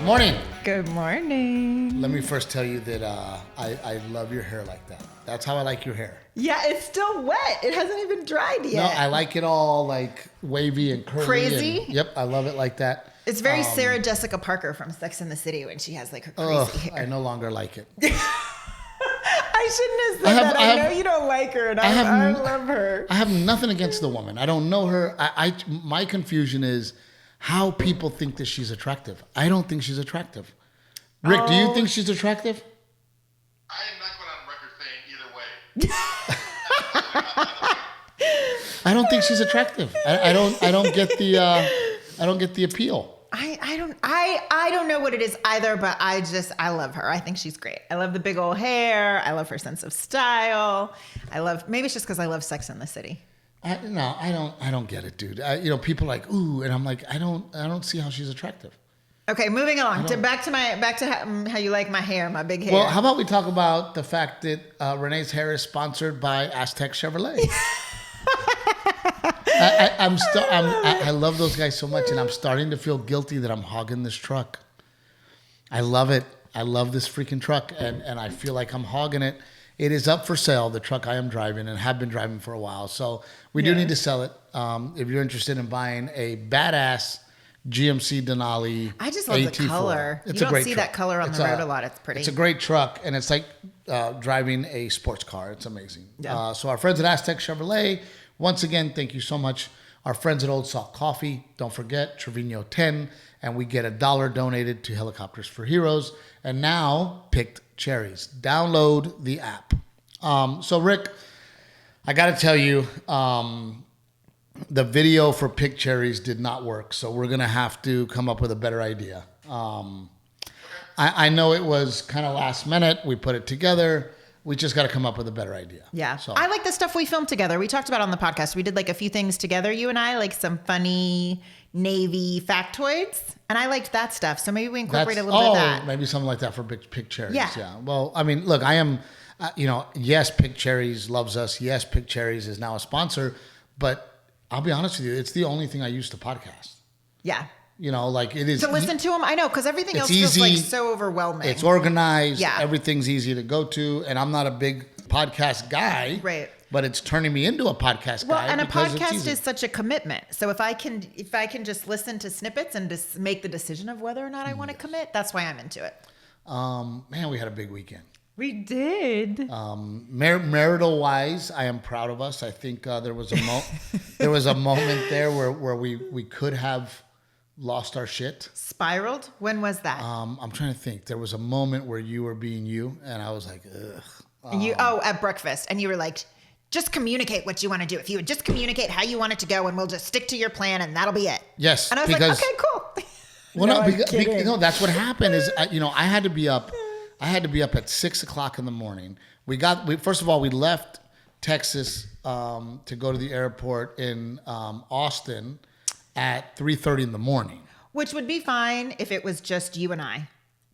Morning. Good morning. Let me first tell you that I love your hair like that. That's how I like your hair. Yeah, it's still wet. It hasn't even dried yet. No, I like it all like wavy and curly. Crazy? Yep, I love it like that. It's very Sarah Jessica Parker from Sex and the City when she has like her crazy hair. I no longer like it. I shouldn't have said that. I know you don't like her, and I love her. I have nothing against the woman. I don't know her. My confusion is how people think that she's attractive. I don't think she's attractive. Rick, do you think she's attractive? I am not going on record saying either way. I don't think she's attractive. I don't get the appeal. I don't know what it is either, but I love her. I think she's great. I love the big old hair. I love her sense of style. Maybe it's just because I love Sex and the City. I don't get it, dude. People are like, ooh, and I'm like, I don't see how she's attractive. Okay, moving along back to how you like my hair, my big hair. Well, how about we talk about the fact that Renee's hair is sponsored by Aztec Chevrolet. I love those guys so much, and I'm starting to feel guilty that I'm hogging this truck. I love it. I love this freaking truck, and I feel like I'm hogging it. It is up for sale, the truck I am driving and have been driving for a while. So we do need to sell it. If you're interested in buying a badass GMC Denali, I just love AT4. the color. It's you a don't great see truck. that color on the road a lot. It's pretty. It's a great truck, and it's like driving a sports car. It's amazing. Yeah. So our friends at Aztec Chevrolet, once again, thank you so much. Our friends at Old Salt Coffee, don't forget, Trevino 10, and we get $1 donated to Helicopters for Heroes. And now, picked Cherries. Download the app. So Rick, I got to tell you, the video for Pick Cherries did not work. So we're going to have to come up with a better idea. I know it was kind of last minute. We put it together. We just got to come up with a better idea. Yeah. So. I like the stuff we filmed together. We talked about on the podcast. We did like a few things together, you and I, like some funny Navy factoids. And I liked that stuff. So maybe we incorporate a little bit of that. Maybe something like that for Pick Cherries. Yeah. Well, I mean, look, I am, yes, Pick Cherries loves us. Yes, Pick Cherries is now a sponsor. But I'll be honest with you, it's the only thing I use to podcast. Yeah. Like it is. To listen to them, I know, because everything else feels like so overwhelming. It's organized. Yeah. Everything's easy to go to. And I'm not a big podcast guy. Right. But it's turning me into a podcast guy. Well, and a podcast is such a commitment. So if I can just listen to snippets and just make the decision of whether or not I want to commit, that's why I'm into it. Man, we had a big weekend. We did. Marital wise, I am proud of us. I think there was a moment there where we could have lost our shit. Spiraled? When was that? I'm trying to think. There was a moment where you were being you, and I was like, ugh. At breakfast, and you were like, just communicate what you want to do. If you would just communicate how you want it to go, and we'll just stick to your plan, and that'll be it. Yes. And I was like, okay, cool. Well, that's what happened. Is I had to be up. I had to be up at 6 o'clock in the morning. First of all, we left Texas to go to the airport in Austin at 3:30 in the morning. Which would be fine if it was just you and I,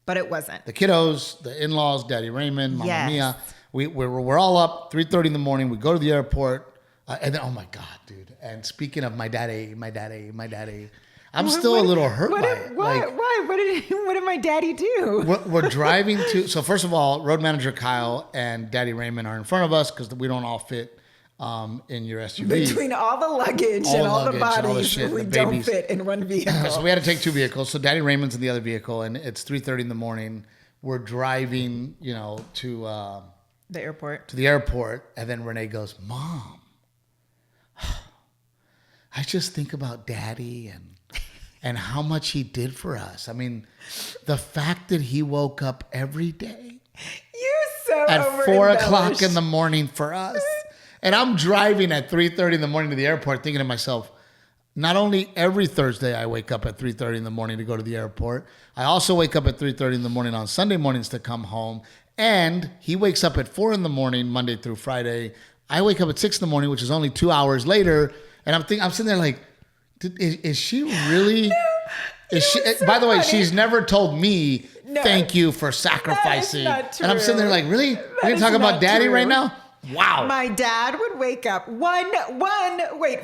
but it wasn't. The kiddos, the in-laws, Daddy Raymond, Mama Mia, we're all up 3:30 in the morning. We go to the airport, and then oh my God, dude! And speaking of my daddy, I'm still a little hurt by it. Why? What did my daddy do? We're driving to. So first of all, road manager Kyle and Daddy Raymond are in front of us because we don't all fit in your SUV. Between all the luggage and all the bodies, we don't fit in one vehicle. So we had to take two vehicles. So Daddy Raymond's in the other vehicle, and it's 3:30 in the morning. We're driving, to the airport. To the airport, and then Renae goes, "Mom, I just think about Daddy and how much he did for us. I mean, the fact that he woke up every day at 4 o'clock in the morning for us." And I'm driving at 3:30 in the morning to the airport thinking to myself, not only every Thursday I wake up at 3:30 in the morning to go to the airport, I also wake up at 3:30 in the morning on Sunday mornings to come home. And he wakes up at 4 in the morning, Monday through Friday. I wake up at 6 in the morning, which is only 2 hours later. And I'm sitting there like, is she really? By the way, she's never told me thank you for sacrificing. That is not true. And I'm sitting there like, really? We're going to talk about Daddy right now? Wow. My dad would wake up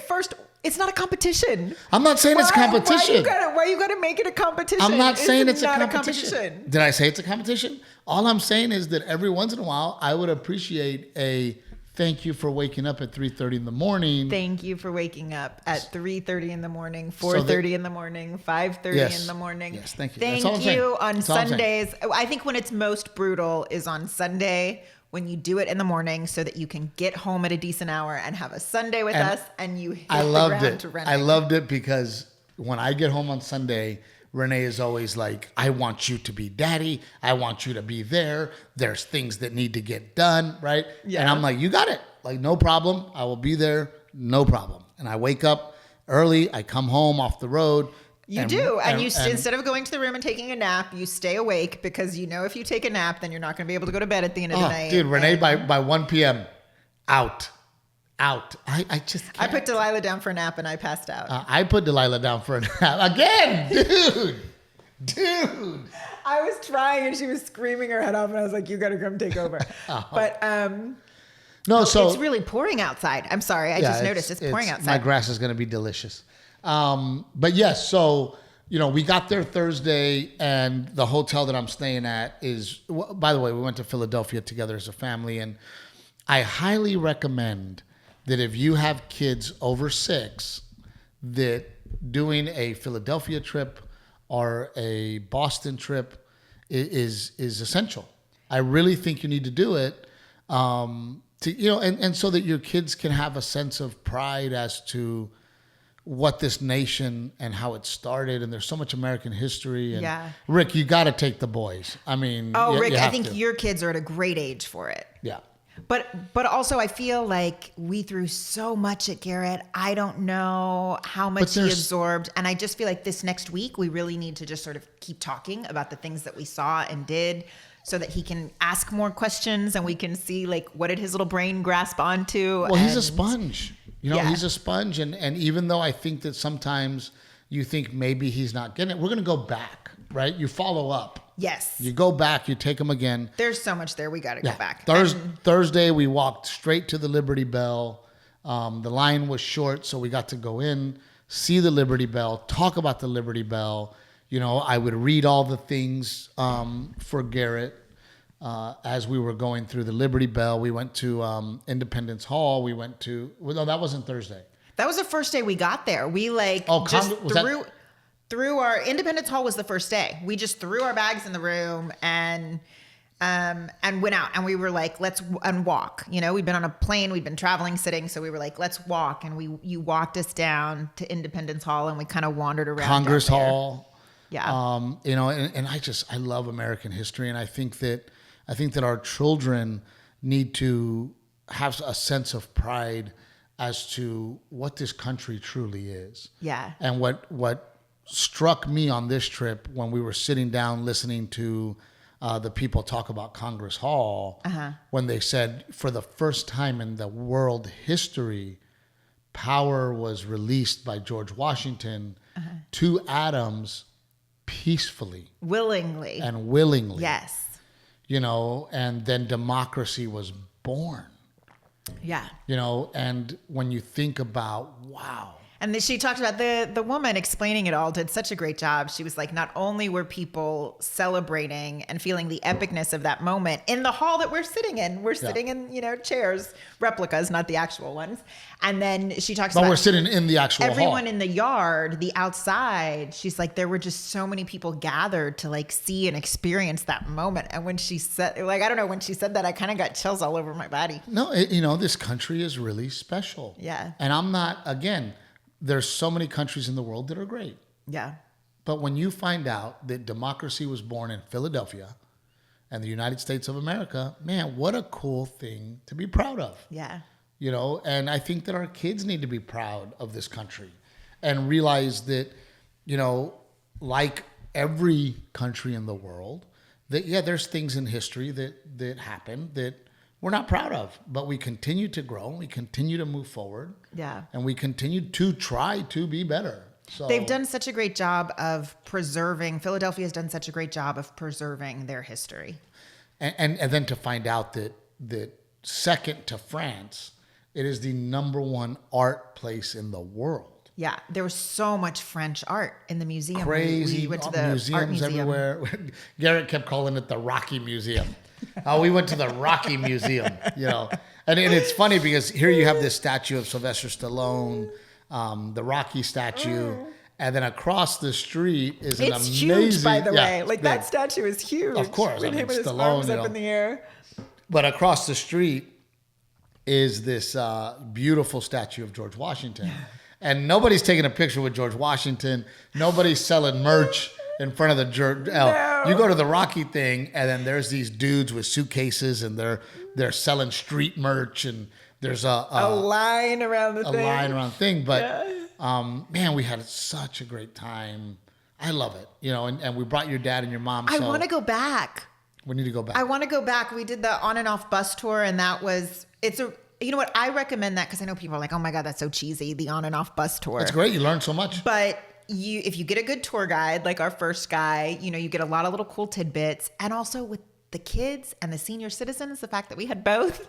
first, it's not a competition. I'm not saying it's competition. Why you gotta make it a competition? I'm not saying it's a competition. Did I say it's a competition? All I'm saying is that every once in a while, I would appreciate a thank you for waking up at 3:30 in the morning. Thank you for waking up at 3:30 in the morning, 4:30 in the morning, 5:30 in the morning. Yes, thank you. Thank you on Sundays. I think when it's most brutal is on Sunday, when you do it in the morning so that you can get home at a decent hour and have a Sunday with us and you hit the ground to Renae. I loved it because when I get home on Sunday, Renae is always like, I want you to be daddy. I want you to be there. There's things that need to get done, right? Yeah. And I'm like, you got it. Like, no problem. I will be there. No problem. And I wake up early. I come home off the road. Instead of going to the room and taking a nap, you stay awake because you know if you take a nap, then you're not going to be able to go to bed at the end of the night. Dude, Renae, by 1 p.m., out. I just can't. I put Delilah down for a nap and I passed out. I put Delilah down for a nap. Again, dude. I was trying and she was screaming her head off and I was like, you got to come take over. But no, so it's really pouring outside. I'm sorry. I just noticed it's pouring outside. My grass is going to be delicious. But yes, so, we got there Thursday and the hotel that I'm staying at is, by the way, we went to Philadelphia together as a family. And I highly recommend that if you have kids over 6, that doing a Philadelphia trip or a Boston trip is essential. I really think you need to do it, and so that your kids can have a sense of pride as to what this nation and how it started. And there's so much American history. And Rick, you got to take the boys. I mean, Rick, I think your kids are at a great age for it. Yeah. But also I feel like we threw so much at Garrett. I don't know how much he absorbed. And I just feel like this next week, we really need to just sort of keep talking about the things that we saw and did so that he can ask more questions and we can see like, what did his little brain grasp onto? Well, he's a sponge. He's a sponge. And even though I think that sometimes you think maybe he's not getting it, we're going to go back, right? You follow up. Yes. You go back, you take them again. There's so much there. We got to go back. Thursday, we walked straight to the Liberty Bell. The line was short, so we got to go in, see the Liberty Bell, talk about the Liberty Bell. I would read all the things for Garrett as we were going through the Liberty Bell. We went to Independence Hall. We went to... No, that wasn't Thursday. That was the first day we got there. We threw our Independence Hall was the first day. We just threw our bags in the room and went out and we were like, let's walk. We'd been on a plane, we'd been traveling, sitting. So we were like, let's walk. And you walked us down to Independence Hall and we kind of wandered around Congress Hall. Yeah. I love American history. And I think that our children need to have a sense of pride as to what this country truly is. Yeah. And what struck me on this trip when we were sitting down listening to the people talk about Congress Hall, when they said for the first time in the world history, power was released by George Washington to Adams peacefully. Willingly. Yes. And then democracy was born. Yeah. And when you think about, wow. And she talked about the woman explaining it all did such a great job. She was like, not only were people celebrating and feeling the epicness of that moment in the hall that we're sitting in. We're sitting in, chairs, replicas, not the actual ones. And then she talks about... But we're sitting in the actual everyone hall. In the yard, the outside. She's like, there were just so many people gathered to like see and experience that moment. And when she said, like, I don't know, when she said that, I kind of got chills all over my body. No, this country is really special. Yeah. And I'm not, again... There's so many countries in the world that are great. Yeah. But when you find out that democracy was born in Philadelphia and the United States of America, man, what a cool thing to be proud of. Yeah. And I think that our kids need to be proud of this country and realize that, like every country in the world, that, there's things in history that happen that we're not proud of, but we continue to grow, we continue to move forward. Yeah. And we continue to try to be better. So they've done such a great job of preserving, Philadelphia has done such a great job of preserving their history. And then to find out that second to France. It is the #1 art place in the world. Yeah, there was so much French art in the museum. Crazy we went to the museums art museum everywhere. Garrett kept calling it the Rocky Museum. We went to the Rocky Museum, And it's funny because here you have this statue of Sylvester Stallone, the Rocky statue, and then across the street is an amazing... It's huge, by the way. That statue is huge. Of course. With him with his arms up in the air. But across the street is this beautiful statue of George Washington. And nobody's taking a picture with George Washington. Nobody's selling merch in front of the No. You go to the Rocky thing, and then there's these dudes with suitcases, and they're selling street merch, and there's a line around the thing. But man, we had such a great time. I love it, And we brought your dad and your mom. I want to go back. We need to go back. I want to go back. We did the on and off bus tour, and you know what? I recommend that because I know people are like, oh my God, that's so cheesy, the on and off bus tour. It's great. You learn so much. But if you get a good tour guide, like our first guy, you get a lot of little cool tidbits. And also with the kids and the senior citizens, the fact that we had both,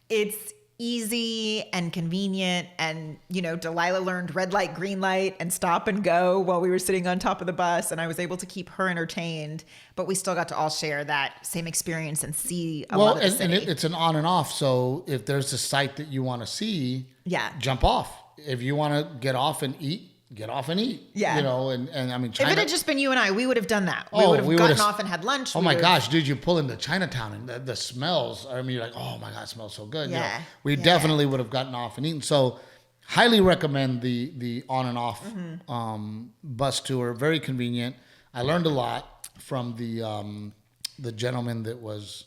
it's easy and convenient. And, Delilah learned red light, green light, and stop and go while we were sitting on top of the bus. And I was able to keep her entertained. But we still got to all share that same experience and see a lot of the city. And it's an on and off. So if there's a site that you want to see, jump off. If you want to get off and eat, get off and eat. Yeah. And I mean, China, if it had just been you and I, we would have done that. We would have gotten off and had lunch. Oh my gosh, dude, you pull into Chinatown and the smells. I mean, you're like, oh my God, it smells so good. Yeah. We definitely would have gotten off and eaten. So highly recommend the on and off bus tour. Very convenient. I learned a lot from the gentleman that was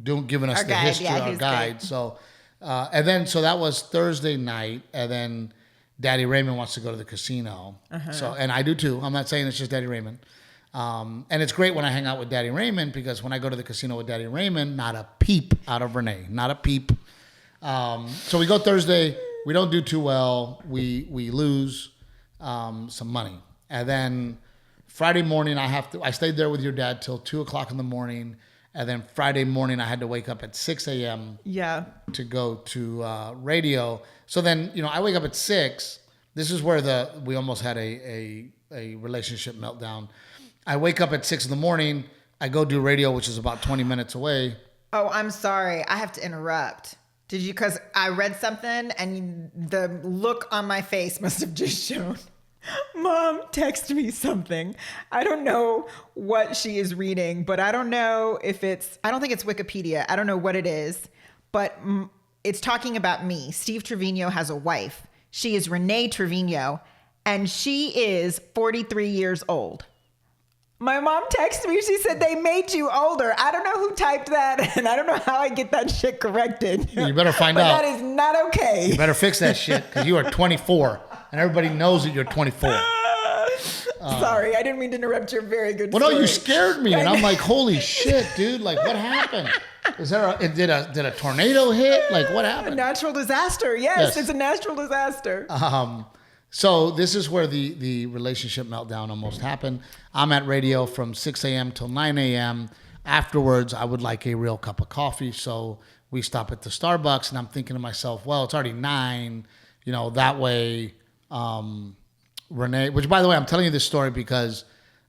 giving us the history, our guide. Great. So so that was Thursday night, and then Daddy Raymond wants to go to the casino. So, and I do too. I'm not saying it's just Daddy Raymond. And it's great when I hang out with Daddy Raymond because when I go to the casino with Daddy Raymond, not a peep out of Renae, not a peep. So we go Thursday. We don't do too well. We lose some money, and then Friday morning I stayed there with your dad till 2:00 in the morning. And then Friday morning, I had to wake up at 6 a.m. To go to radio. So then, I wake up at 6. This is where we almost had a relationship meltdown. I wake up at 6 in the morning. I go do radio, which is about 20 minutes away. Oh, I'm sorry. I have to interrupt. Did you? Because I read something and the look on my face must have just shown. Mom, text me something. I don't know what she is reading, but I don't know if I don't think it's Wikipedia. I don't know what it is, but it's talking about me. Steve Trevino has a wife. She is Renae Trevino, and she is 43 years old. My mom texted me. She said, they made you older. I don't know who typed that, and I don't know how I get that shit corrected. You better find out. That is not okay. You better fix that shit, because you are 24. And everybody knows that you're 24. Sorry, I didn't mean to interrupt your very good story. Well, no, you scared me. And I'm like, holy shit, dude. Like, what happened? Did a tornado hit? Like, what happened? A natural disaster. Yes, it's a natural disaster. So this is where the relationship meltdown almost happened. I'm at radio from 6 a.m. till 9 a.m. Afterwards, I would like a real cup of coffee. So we stop at the Starbucks, and I'm thinking to myself, well, it's already 9. That way... Renae, which by the way, I'm telling you this story because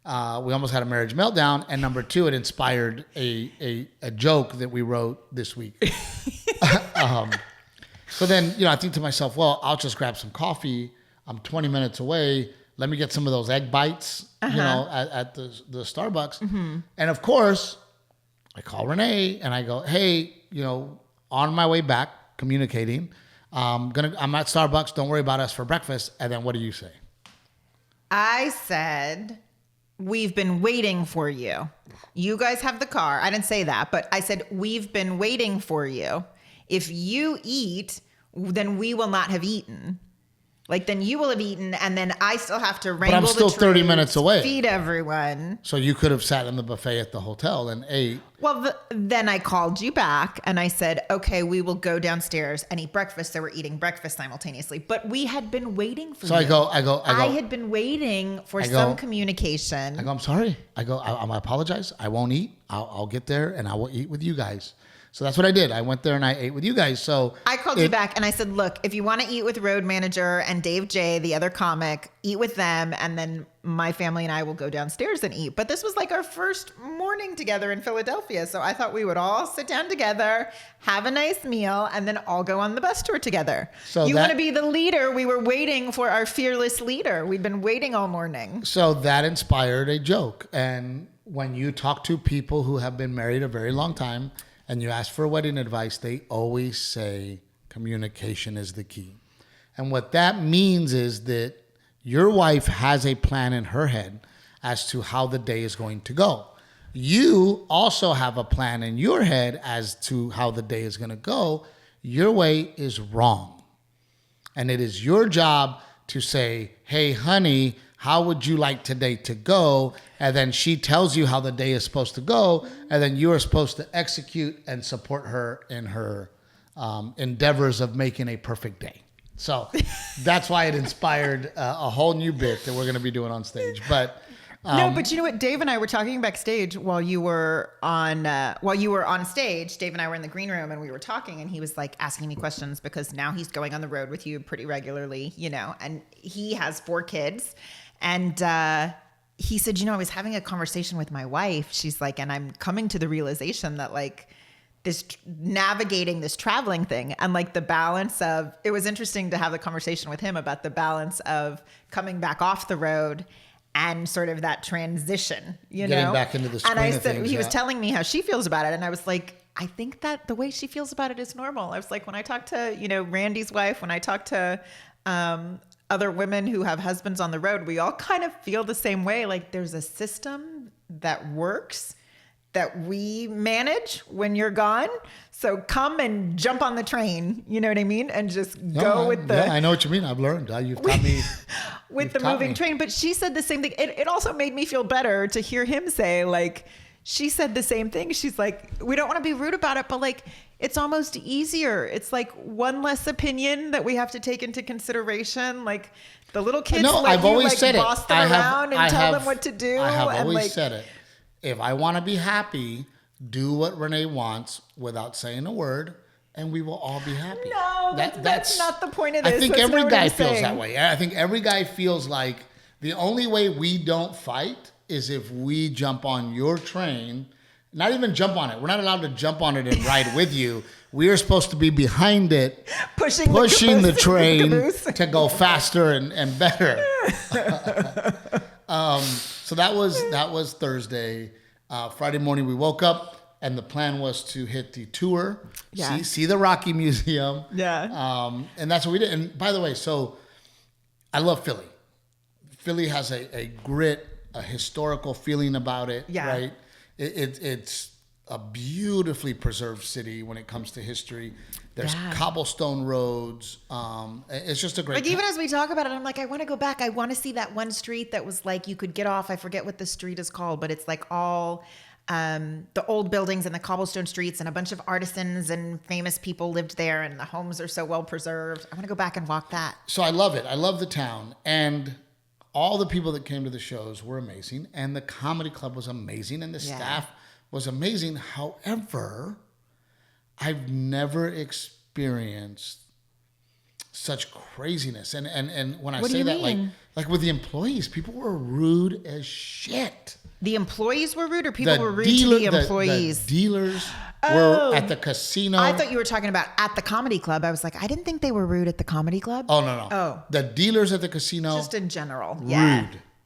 we almost had a marriage meltdown, and number 2, it inspired a joke that we wrote this week. So then, I think to myself, well, I'll just grab some coffee. I'm 20 minutes away. Let me get some of those egg bites, at the Starbucks. Mm-hmm. And of course, I call Renae and I go, hey, on my way back, communicating. I'm at Starbucks. Don't worry about us for breakfast. And then what do you say? I said, we've been waiting for you. You guys have the car. I didn't say that, but I said, we've been waiting for you. If you eat, then we will not have eaten. Like, then you will have eaten, and then I still have to wrangle the troops. But I'm still 30 minutes away. Feed everyone. So you could have sat in the buffet at the hotel and ate. Well, then I called you back, and I said, okay, we will go downstairs and eat breakfast. So we're eating breakfast simultaneously. But we had been waiting for you. So I go. I had been waiting for some communication. I go, I'm sorry. I apologize. I won't eat. I'll get there, and I will eat with you guys. So that's what I did. I went there and I ate with you guys. So I called you back and I said, look, if you want to eat with Road Manager and Dave J, the other comic, eat with them. And then my family and I will go downstairs and eat. But this was like our first morning together in Philadelphia. So I thought we would all sit down together, have a nice meal, and then all go on the bus tour together. So you want to be the leader. We were waiting for our fearless leader. We'd been waiting all morning. So that inspired a joke. And when you talk to people who have been married a very long time, and you ask for wedding advice, they always say communication is the key. And what that means is that your wife has a plan in her head as to how the day is going to go. You also have a plan in your head as to how the day is going to go. Your way is wrong. And it is your job to say, hey, honey, how would you like today to go? And then she tells you how the day is supposed to go. And then you are supposed to execute and support her in her endeavors of making a perfect day. So that's why it inspired a whole new bit that we're going to be doing on stage. But no, but you know what? Dave and I were talking backstage while you were on stage. Dave and I were in the green room and we were talking, and he was like asking me questions because now he's going on the road with you pretty regularly, you know, and he has 4 kids. And he said, you know, I was having a conversation with my wife. She's like, and I'm coming to the realization that like this navigating this traveling thing and like the balance of, it was interesting to have the conversation with him about the balance of coming back off the road and sort of that transition, you getting know, back into the swing and I of said, things, he was telling me how she feels about it. And I was like, I think that the way she feels about it is normal. I was like, when I talk to, you know, Randy's wife, when I talk to, other women who have husbands on the road, we all kind of feel the same way. Like there's a system that works that we manage when you're gone. So come and jump on the train. You know what I mean? And just go with the... Yeah, I know what you mean. I've learned. You've taught me. With the moving train. But she said the same thing. It also made me feel better to hear him say, like, she said the same thing. She's like, we don't want to be rude about it, but like, it's almost easier. It's like one less opinion that we have to take into consideration. Like the little kids, I've always said boss it. them around and tell them what to do. I have and always said it. If I want to be happy, do what Renae wants without saying a word, and we will all be happy. No, that's not the point of this. I think every guy feels that way. I think every guy feels like the only way we don't fight is if we jump on your train. Not even jump on it. We're not allowed to jump on it and ride with you. We are supposed to be behind it, pushing the train to go faster and better. So that was Thursday. Friday morning we woke up and the plan was to hit the tour, see the Rocky Museum. Yeah. And that's what we did. And by the way, so I love Philly. Philly has a grit, a historical feeling about it, right? It's a beautifully preserved city when it comes to history. There's cobblestone roads. It's just a great... Like, even as we talk about it, I'm like, I want to go back. I want to see that one street that was like, you could get off. I forget what the street is called, but it's like all the old buildings and the cobblestone streets, and a bunch of artisans and famous people lived there, and the homes are so well preserved. I want to go back and walk that. So I love it. I love the town. And all the people that came to the shows were amazing, and the comedy club was amazing, and the staff was amazing. However, I've never experienced such craziness. And when I say that, like with the employees, people were rude as shit. The employees were rude, or people were rude to the employees? The dealers were at the casino. I thought you were talking about at the comedy club. I was like, I didn't think they were rude at the comedy club. Oh, no. Oh. The dealers at the casino. Just in general.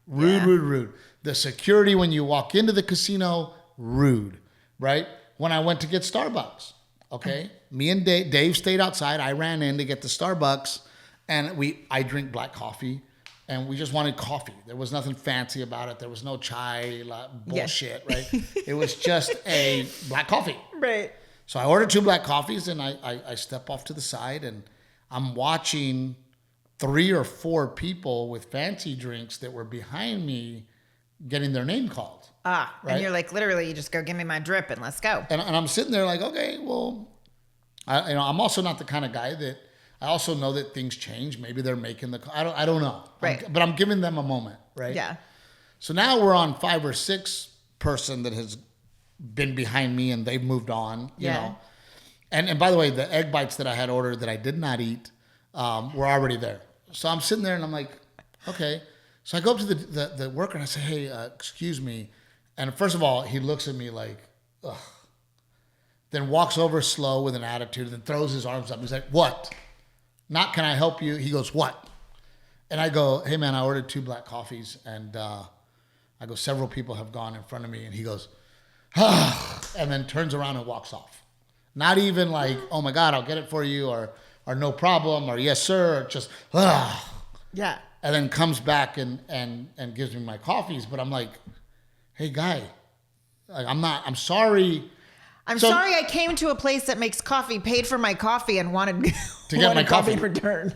Rude. The security when you walk into the casino, rude, right? When I went to get Starbucks, okay? Me and Dave stayed outside. I ran in to get the Starbucks, and I drink black coffee. And we just wanted coffee. There was nothing fancy about it. There was no chai bullshit, right? It was just a black coffee. Right. So I ordered 2 black coffees, and I step off to the side, and I'm watching 3 or 4 people with fancy drinks that were behind me getting their name called. Right? And you're like, literally, you just go, give me my drip and let's go. And I'm sitting there like, okay, well, I'm also not the kind of guy that... I also know that things change. Maybe they're making the... I don't know. Right. But I'm giving them a moment, right? Yeah. So now we're on 5 or 6 person that has been behind me and they've moved on, you know. And by the way, the egg bites that I had ordered that I did not eat were already there. So I'm sitting there and I'm like, okay. So I go up to the worker and I say, hey, excuse me. And first of all, he looks at me like, ugh. Then walks over slow with an attitude and then throws his arms up. He's like, what? Not can I help you? He goes, what? And I go, hey, man, I ordered 2 black coffees. And I go, several people have gone in front of me. And he goes, ah, and then turns around and walks off. Not even like, oh, my God, I'll get it for you or no problem or yes, sir. Or just, ah. Yeah. And then comes back and gives me my coffees. But I'm like, hey, guy, like, I'm sorry. I'm sorry I came to a place that makes coffee, paid for my coffee, and wanted to get my coffee in return.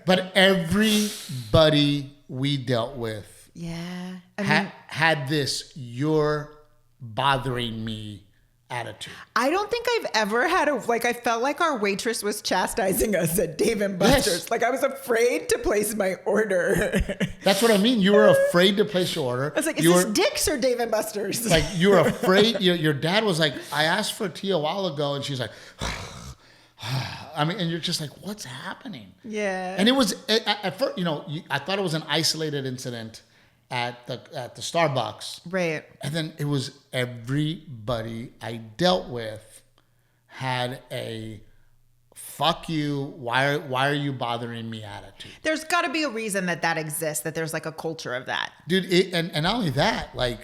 But everybody we dealt with had this "you're bothering me" attitude. I don't think I've ever had I felt like our waitress was chastising us at Dave & Buster's. Yes. Like I was afraid to place my order. That's what I mean. You were afraid to place your order. I was like, is this Dick's or Dave & Buster's? Like you were afraid. Your dad was like, I asked for tea a while ago, and she's like, I mean, and you're just like, what's happening? Yeah. And it was at first, I thought it was an isolated incident at the Starbucks. Right. And then it was everybody I dealt with had a fuck you, why are you bothering me attitude. There's got to be a reason that exists, that there's like a culture of that. Dude, and not only that, like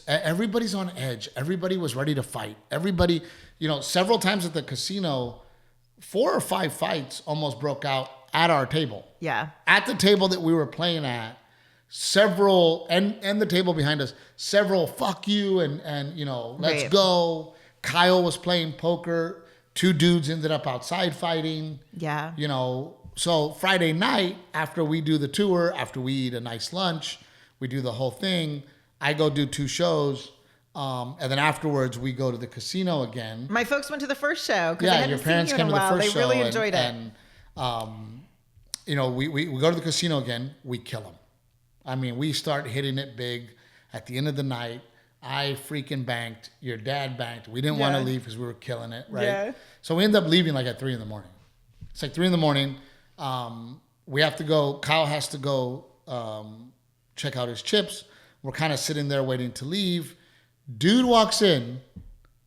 everybody's on edge. Everybody was ready to fight. Everybody, several times at the casino, 4 or 5 fights almost broke out at our table. Yeah. At the table that we were playing at. Several and the table behind us, several fuck you and let's right. go. Kyle was playing poker. 2 dudes ended up outside fighting. Yeah. So Friday night after we do the tour, after we eat a nice lunch, we do the whole thing. I go do 2 shows. And then afterwards we go to the casino again. My folks went to the first show. Yeah, your parents came to the first show. They really enjoyed it. And we go to the casino again. We kill them. I mean, we start hitting it big. At the end of the night, I freaking banked. Your dad banked. We didn't want to leave because we were killing it, right? Yeah. So we end up leaving like at 3 a.m. It's like 3 a.m. We have to go. Kyle has to go check out his chips. We're kind of sitting there waiting to leave. Dude walks in.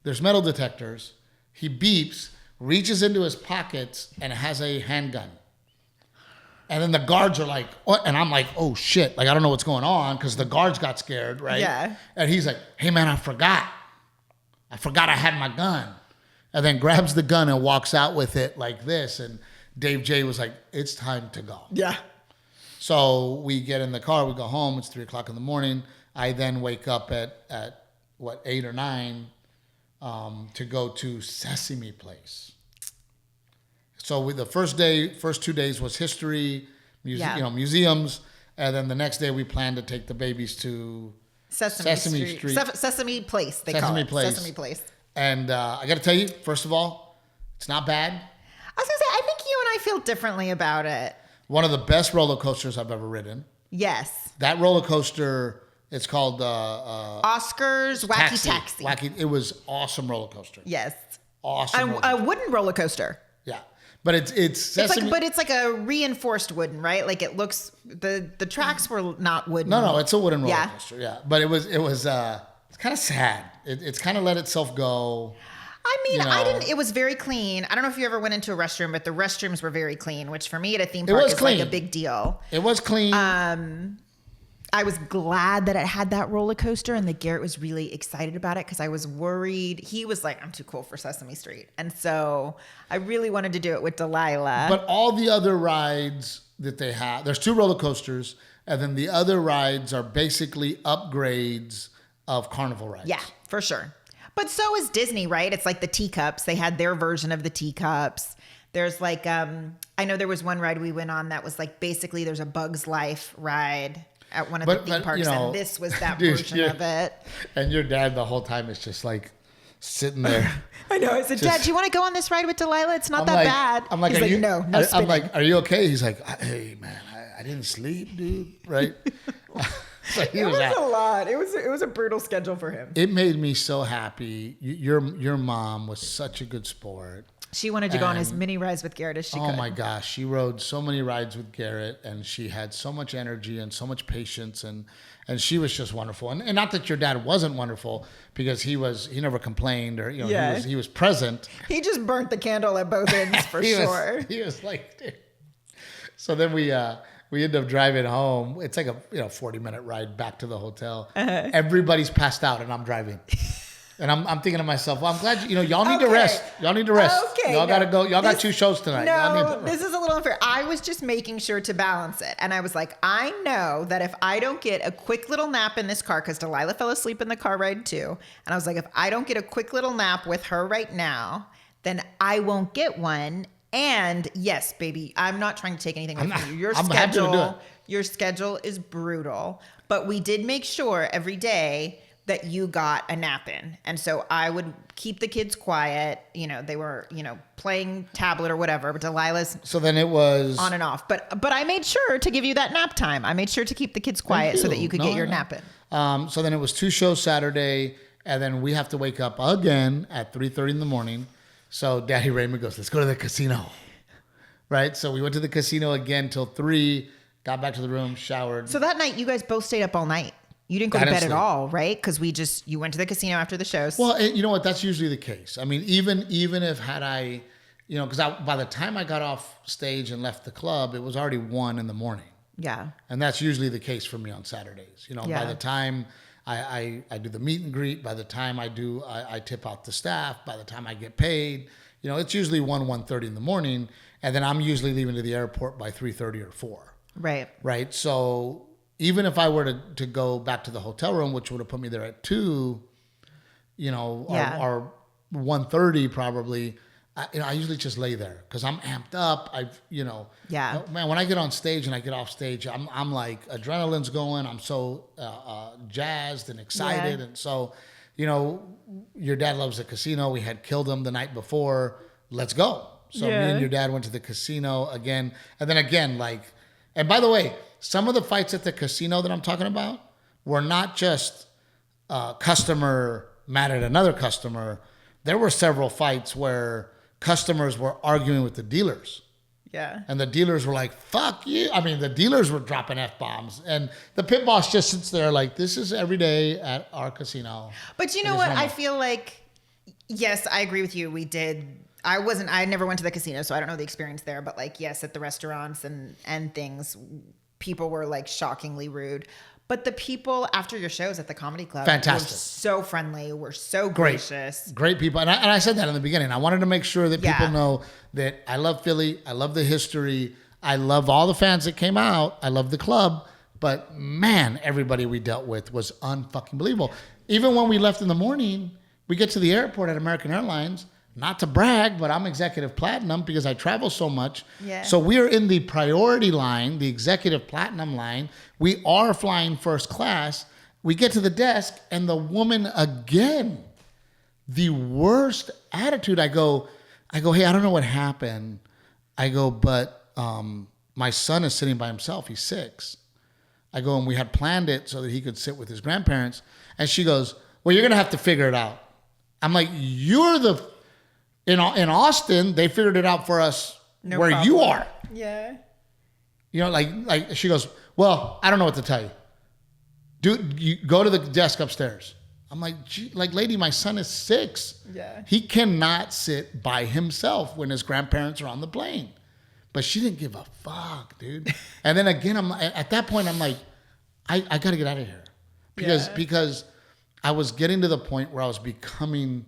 There's metal detectors. He beeps, reaches into his pockets, and has a handgun. And then the guards are like, what? And I'm like, oh shit. Like, I don't know what's going on because the guards got scared, right? Yeah. And he's like, hey man, I forgot I had my gun. And then grabs the gun and walks out with it like this. And Dave J was like, it's time to go. Yeah. So we get in the car, we go home. It's 3 o'clock in the morning. I then wake up at 8 or 9 to go to Sesame Place. So the first 2 days was history, museums, and then the next day we planned to take the babies to Sesame Street. Sesame Place, they Sesame call it. Place. Sesame Place. And I got to tell you, first of all, it's not bad. I was going to say, I think you and I feel differently about it. One of the best roller coasters I've ever ridden. Yes. That roller coaster, it's called Oscar's Wacky Taxi. It was awesome roller coaster. Yes. Awesome. A wooden roller coaster. Yeah. But it's Sesame. It's like a reinforced wooden, right? Like it looks, the tracks were not wooden. No, it's a wooden roller coaster. Yeah. But it was it's kind of sad. It's kind of let itself go. I mean, I didn't. It was very clean. I don't know if you ever went into a restroom, but the restrooms were very clean, which for me at a theme park is like a big deal. It was clean. I was glad that it had that roller coaster, and that Garrett was really excited about it because I was worried. He was like, "I'm too cool for Sesame Street," and so I really wanted to do it with Delilah. But all the other rides that they have, there's 2 roller coasters, and then the other rides are basically upgrades of carnival rides. Yeah, for sure. But so is Disney, right? It's like the teacups. They had their version of the teacups. There's like, I know there was one ride we went on that was like, basically there's a Bug's Life ride at one of the theme parks. And this was that version of it. And your dad the whole time is just like sitting there. I know. I said, Dad, do you want to go on this ride with Delilah? It's not that bad. I'm like, He's no spinning. I'm like, are you okay? He's like, hey man, I didn't sleep, dude. Right? So it was a lot. It was a brutal schedule for him. It made me so happy. Your mom was such a good sport. She wanted to go on as many rides with Garrett as she could. Oh my gosh, she rode so many rides with Garrett, and she had so much energy and so much patience, and she was just wonderful. And not that your dad wasn't wonderful, because he never complained, or he was present. He just burnt the candle at both ends for sure. He was like, dude. So then we end up driving home. It's like a 40-minute ride back to the hotel. Uh-huh. Everybody's passed out, and I'm driving. And I'm thinking to myself, well, I'm glad y'all need to rest. Y'all need to rest. Okay, y'all gotta go. Y'all got 2 shows tonight. No, this is a little unfair. I was just making sure to balance it. And I was like, I know that if I don't get a quick little nap in this car, because Delilah fell asleep in the car ride too. And I was like, if I don't get a quick little nap with her right now, then I won't get one. And yes, baby, I'm not trying to take anything away from you. Your schedule is brutal. But we did make sure every day that you got a nap in. And so I would keep the kids quiet. They were, playing tablet or whatever, but Delilah's so then it was on and off. But I made sure to give you that nap time. I made sure to keep the kids quiet so that you could get your nap in. So then it was 2 shows Saturday, and then we have to wake up again at 3:30 in the morning. So Daddy Raymond goes, let's go to the casino. Right? So we went to the casino again till 3, got back to the room, showered. So that night you guys both stayed up all night. You didn't go to bed at all, right? Because you went to the casino after the shows. Well, you know what? That's usually the case. I mean, even if had I, because by the time I got off stage and left the club, it was already 1 in the morning. Yeah. And that's usually the case for me on Saturdays. By the time I do the meet and greet, by the time I tip out the staff, by the time I get paid, it's usually 1:30 in the morning. And then I'm usually leaving to the airport by 3:30 or 4. Right. Right. So even if I were to go back to the hotel room, which would have put me there at 2, or 1:30 probably, I usually just lay there because I'm amped up. Man, when I get on stage and I get off stage, I'm like, adrenaline's going. I'm so jazzed and excited. Yeah. And so, your dad loves the casino. We had killed him the night before. Let's go. So me and your dad went to the casino again. And then again, and by the way, some of the fights at the casino that I'm talking about were not just a customer mad at another customer. There were several fights where customers were arguing with the dealers. Yeah. And the dealers were like, fuck you. I mean, the dealers were dropping F-bombs. And the pit boss just sits there like, this is every day at our casino. But you know what? I feel like, yes, I agree with you. We did. I never went to the casino, so I don't know the experience there. But yes, at the restaurants and things, people were shockingly rude. But the people after your shows at the comedy club fantastic, were so friendly, were so gracious. Great people. And I said that in the beginning. I wanted to make sure that people know that I love Philly. I love the history. I love all the fans that came out. I love the club. But man, everybody we dealt with was unfucking believable. Even when we left in the morning, we get to the airport at American Airlines. Not to brag, but I'm executive platinum because I travel so much. Yeah. So we're in the priority line, the executive platinum line. We are flying first class. We get to the desk and the woman again, the worst attitude. I go, hey, I don't know what happened. I go, but my son is sitting by himself. He's 6. I go, and we had planned it so that he could sit with his grandparents. And she goes, well, you're going to have to figure it out. I'm like, in Austin, they figured it out for us where problem. You are. Yeah. Like she goes, well, I don't know what to tell you. You go to the desk upstairs. I'm like, lady, my son is 6. Yeah. He cannot sit by himself when his grandparents are on the plane. But she didn't give a fuck, dude. And then again, at that point, I'm like, I got to get out of here. Because I was getting to the point where I was becoming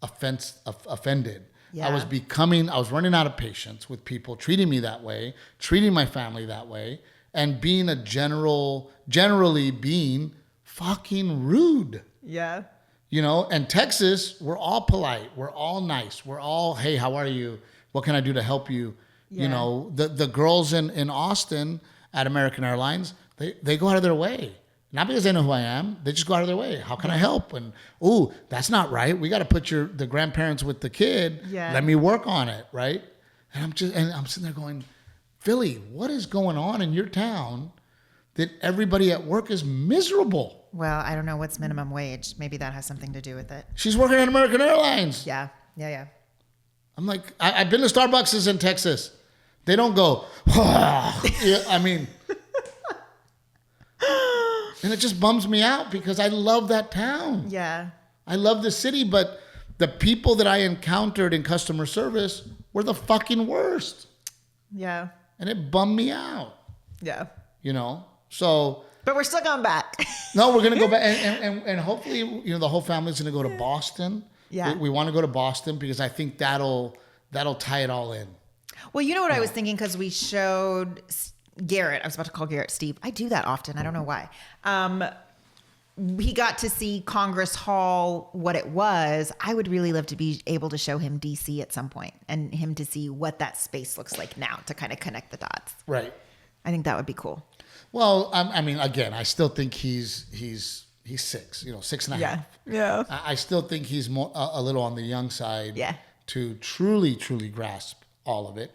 offended. Yeah. I was running out of patience with people treating me that way, treating my family that way, and being generally being fucking rude. Yeah. And Texas, we're all polite. We're all nice. We're all, hey, how are you? What can I do to help you? Yeah. The girls in Austin at American Airlines, they go out of their way. Not because they know who I am. They just go out of their way. How can I help? And, ooh, that's not right. We got to put the grandparents with the kid. Yeah. Let me work on it, right? And I'm sitting there going, Philly, what is going on in your town that everybody at work is miserable. Well, I don't know what's minimum wage. Maybe that has something to do with it. She's working at American Airlines. Yeah. I'm like, I've been to Starbucks in Texas. They don't go, yeah, I mean, and it just bums me out because I love that town. Yeah. I love the city, but the people that I encountered in customer service were the fucking worst. Yeah. And it bummed me out. Yeah. You know? So. But we're still going back. No, we're going to go back. And hopefully, you know, the whole family's going to go to Boston. Yeah. We want to go to Boston because I think that'll tie it all in. Well, you know what I was thinking, because we showed Garrett. I was about to call Garrett Steve. I do that often. I don't know why. He got to see Congress Hall, what it was. I would really love to be able to show him DC at some point and him to see what that space looks like now, to kind of connect the dots. Right. I think that would be cool. Well, I mean, again, I still think he's 6, 6.5. Yeah. I still think he's more a little on the young side. Yeah. To truly grasp all of it.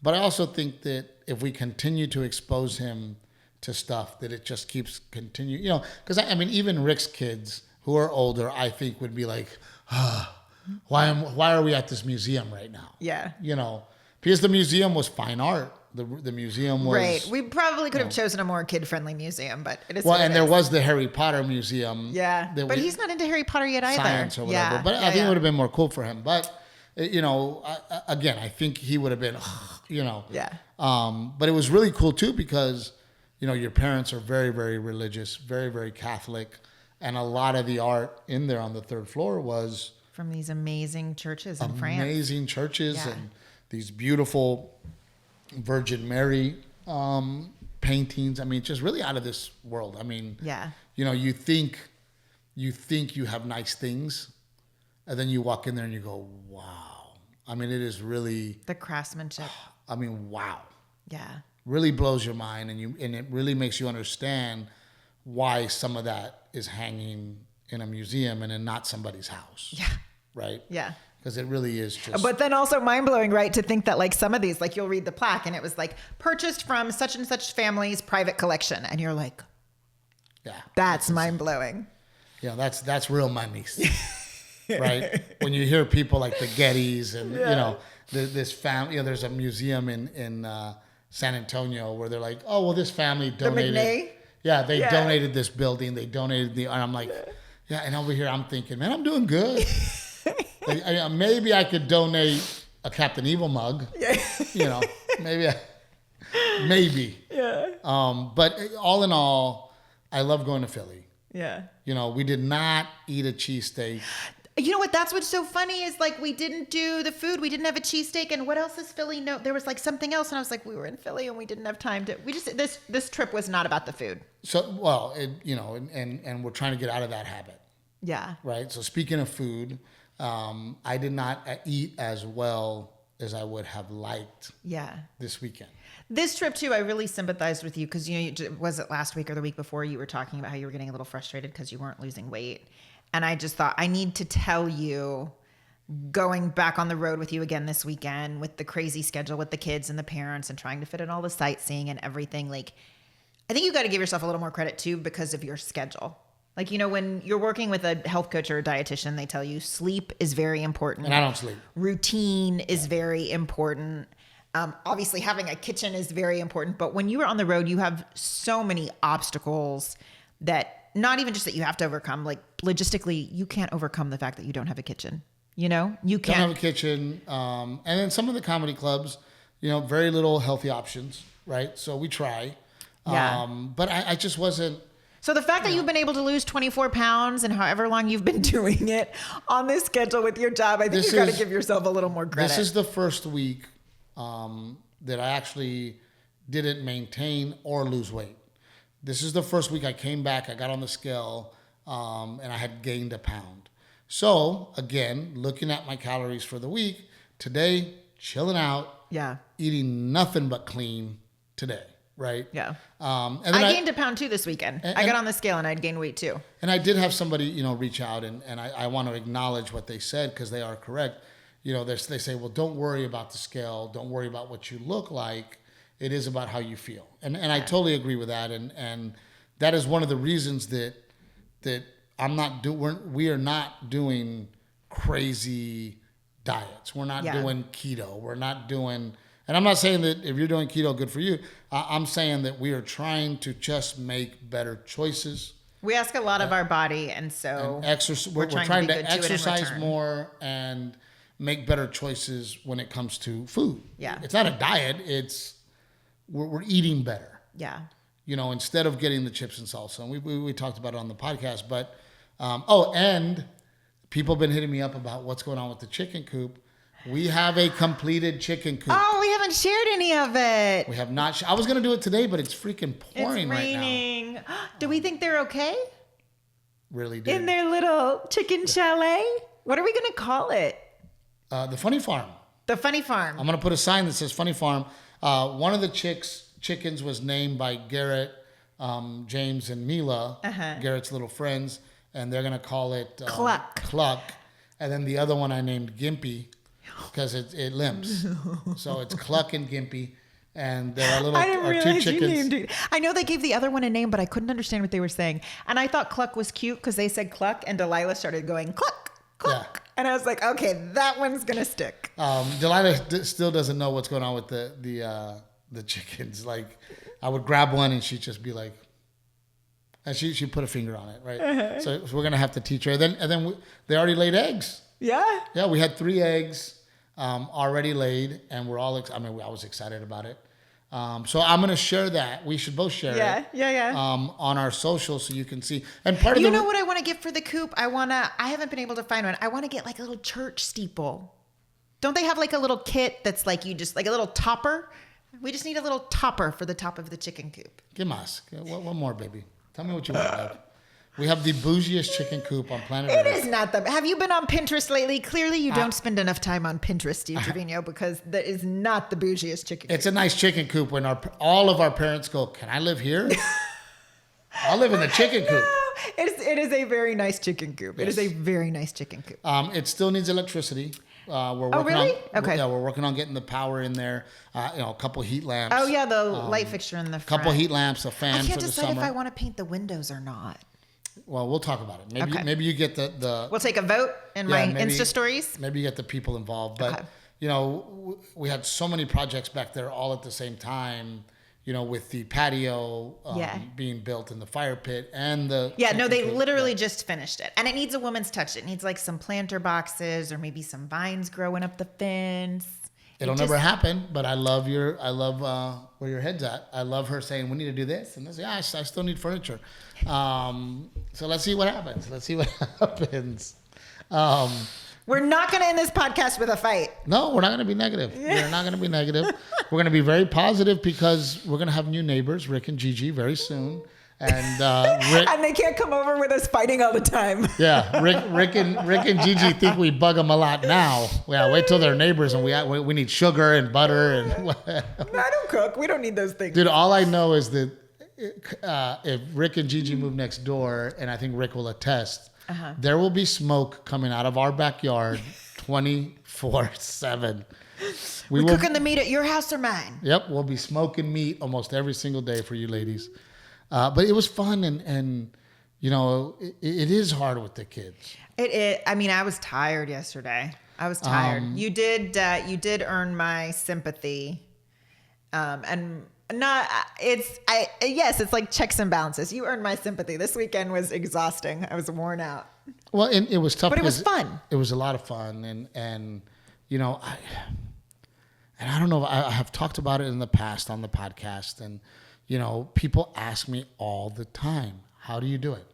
But I also think that if we continue to expose him to stuff, that it just keeps continuing. You know, because I mean, even Rick's kids who are older, I think would be like, why are we at this museum right now? Yeah. You know, because the museum was fine art. The museum was right. We probably could have chosen a more kid-friendly museum, but it is. Well, and there was the Harry Potter museum. Yeah, but he's not into Harry Potter yet either. Science or whatever. Yeah. But I think it would have been more cool for him. But you know, again, I think he would have been, you know. Yeah. But it was really cool too because, you know, your parents are very, very religious, very, very Catholic, and a lot of the art in there on the 3rd floor was from these amazing churches in France. Amazing churches and these beautiful Virgin Mary paintings. I mean, just really out of this world. I mean, you know, you think you have nice things, and then you walk in there and you go, wow. I mean, it is really the craftsmanship. I mean, wow. Yeah. Really blows your mind, and it really makes you understand why some of that is hanging in a museum and in not somebody's house. Yeah. Right? Yeah. Because it really is just. But then also mind-blowing, right? To think that like some of these, like you'll read the plaque and it was like purchased from such and such family's private collection. And you're like, yeah, that's mind-blowing. Yeah, that's real money. Right? When you hear people like the Gettys and, you know, this family, you know, there's a museum in San Antonio where they're like, oh, well, this family donated. The Renae? Yeah, they donated this building. They donated and I'm like, yeah. And over here, I'm thinking, man, I'm doing good. Like, maybe I could donate a Captain Evil mug. Yeah. You know, maybe. Yeah. But all in all, I love going to Philly. Yeah. You know, we did not eat a cheesesteak. You know what? That's what's so funny is like we didn't do the food. We didn't have a cheesesteak. And what else is Philly? No, there was like something else. And I was like, we were in Philly and we didn't have time to. We just this trip was not about the food. So well, you know, and we're trying to get out of that habit. Yeah. Right. So speaking of food, I did not eat as well as I would have liked. Yeah. This weekend. This trip too, I really sympathized with you because was it last week or the week before you were talking about how you were getting a little frustrated because you weren't losing weight. And I just thought, I need to tell you, going back on the road with you again this weekend with the crazy schedule with the kids and the parents and trying to fit in all the sightseeing and everything. Like, I think you got to give yourself a little more credit too because of your schedule. Like, you know, when you're working with a health coach or a dietitian, they tell you sleep is very important. And I don't sleep. Routine is very important. Obviously, having a kitchen is very important. But when you are on the road, you have so many obstacles that not even just that you have to overcome, like logistically, you can't overcome the fact that you don't have a kitchen. You know, you can't have a kitchen. And then some of the comedy clubs, you know, very little healthy options, right? So we try. Yeah. But I just wasn't. So the fact that you've been able to lose 24 pounds and however long you've been doing it on this schedule with your job, I think you got to give yourself a little more credit. This is the first week that I actually didn't maintain or lose weight. This is the first week I came back, I got on the scale, and I had gained a pound. So, again, looking at my calories for the week, today, chilling out, eating nothing but clean today, right? Yeah. And then I gained a pound too this weekend. I got on the scale and I'd gained weight too. And I did have somebody, you know, reach out, and I want to acknowledge what they said because they are correct. You know, they say, well, don't worry about the scale. Don't worry about what you look like. It is about how you feel. And I totally agree with that. And that is one of the reasons that we are not doing crazy diets. We're not doing keto. We're not doing, and I'm not saying that if you're doing keto, good for you. I'm saying that we are trying to just make better choices. We ask a lot of our body, and so we're trying to exercise more and make better choices when it comes to food. Yeah. It's not a diet. It's we're eating better. Yeah. Instead of getting the chips and salsa. And we talked about it on the podcast. But, and people have been hitting me up about what's going on with the chicken coop. We have a completed chicken coop. Oh, we haven't shared any of it. We have not. I was going to do it today, but it's freaking pouring right now. It's raining. Do we think they're okay? Really did. In their little chicken chalet? What are we going to call it? The Funny Farm. The Funny Farm. I'm going to put a sign that says Funny Farm. One of the chickens was named by Garrett, James, and Mila, Garrett's little friends, and they're going to call it Cluck. And then the other one I named Gimpy because it limps. So it's Cluck and Gimpy. And there are two chickens. I know they gave the other one a name, but I couldn't understand what they were saying. And I thought Cluck was cute because they said Cluck, and Delilah started going Cluck, Cluck. Yeah. And I was like, okay, that one's going to stick. Delilah still doesn't know what's going on with the chickens. Like, I would grab one and she'd just be like, and she put a finger on it, right? So we're going to have to teach her. And then they already laid eggs. Yeah? Yeah, we had 3 eggs already laid, and we're all, I was excited about it. So I'm going to share that. We should both share it. Yeah. On our social so you can see. And you know what I want to get for the coop? I haven't been able to find one. I want to get like a little church steeple. Don't they have like a little kit that's like you just like a little topper? We just need a little topper for the top of the chicken coop. Give us. One more, baby. Tell me what you want. We have the bougiest chicken coop on planet Earth. It is not have you been on Pinterest lately? Clearly you don't spend enough time on Pinterest, Steve Trevino, because that is not the bougiest chicken coop. It's a nice chicken coop when all of our parents go, can I live here? I'll live in the chicken coop. It is a very nice chicken coop. Yes. It is a very nice chicken coop. It still needs electricity. We're working on getting the power in there. A couple heat lamps. Oh yeah, the light fixture in the front. Couple heat lamps, a fan for the summer. I can't decide if I want to paint the windows or not. Well, we'll talk about it. Maybe you get the. We'll take a vote in my Insta stories. Maybe you get the people involved, but we had so many projects back there all at the same time. With the patio being built in the fire pit and the. Yeah, no, they literally just finished it, and it needs a woman's touch. It needs like some planter boxes or maybe some vines growing up the fence. It'll never happen, but I love where your head's at. I love her saying, we need to do this. And I say, I still need furniture. So let's see what happens. We're not going to end this podcast with a fight. No, we're not going to be negative. We're not going to be negative. We're going to be very positive because we're going to have new neighbors, Rick and Gigi, very soon. And and they can't come over with us fighting all the time. Yeah, Rick and Gigi think we bug them a lot now. Yeah, wait till they're neighbors and we need sugar and butter and. No, I don't cook. We don't need those things. Dude, all I know is that if Rick and Gigi move next door, and I think Rick will attest, there will be smoke coming out of our backyard 24/7. We're cooking the meat at your house or mine. Yep, we'll be smoking meat almost every single day for you ladies. But it was fun, and it is hard with the kids. It is. I mean, I was tired yesterday. I was tired. You did earn my sympathy, and not. It's like checks and balances. You earned my sympathy. This weekend was exhausting. I was worn out. Well, and it was tough, but it was fun. It was a lot of fun, and I don't know. I have talked about it in the past on the podcast, and. People ask me all the time, how do you do it?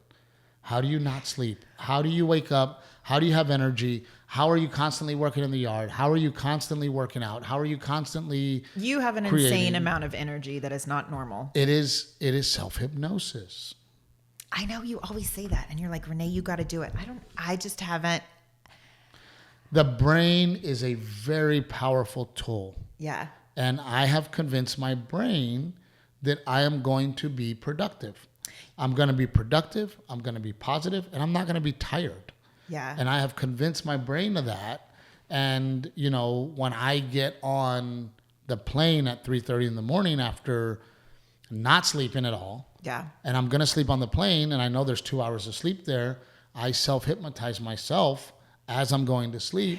How do you not sleep? How do you wake up? How do you have energy? How are you constantly working in the yard? How are you constantly working out? How are you constantly You have an insane amount of energy that is not normal. It is self-hypnosis. I know you always say that, and you're like, Renae, you got to do it. I just haven't. The brain is a very powerful tool. Yeah. And I have convinced my brain that I am going to be productive. I'm going to be productive, I'm going to be positive, and I'm not going to be tired. Yeah. And I have convinced my brain of that. And, when I get on the plane at 3:30 in the morning after not sleeping at all. Yeah. And I'm going to sleep on the plane, and I know there's 2 hours of sleep there. I self-hypnotize myself as I'm going to sleep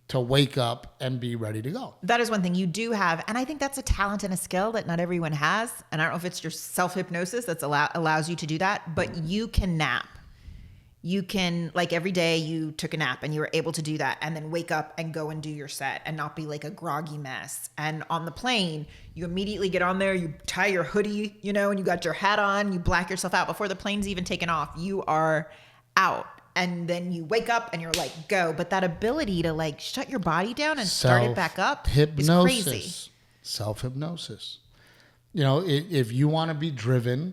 to wake up and be ready to go. That is one thing you do have. And I think that's a talent and a skill that not everyone has. And I don't know if it's your self-hypnosis that allows you to do that, but you can nap. You can, like every day you took a nap and you were able to do that and then wake up and go and do your set and not be like a groggy mess. And on the plane, you immediately get on there, you tie your hoodie, you know, and you got your hat on, you black yourself out before the plane's even taken off. You are out. And then you wake up and you're like, go. But that ability to like shut your body down and start it back up is crazy. Self-hypnosis. You know, if you want to be driven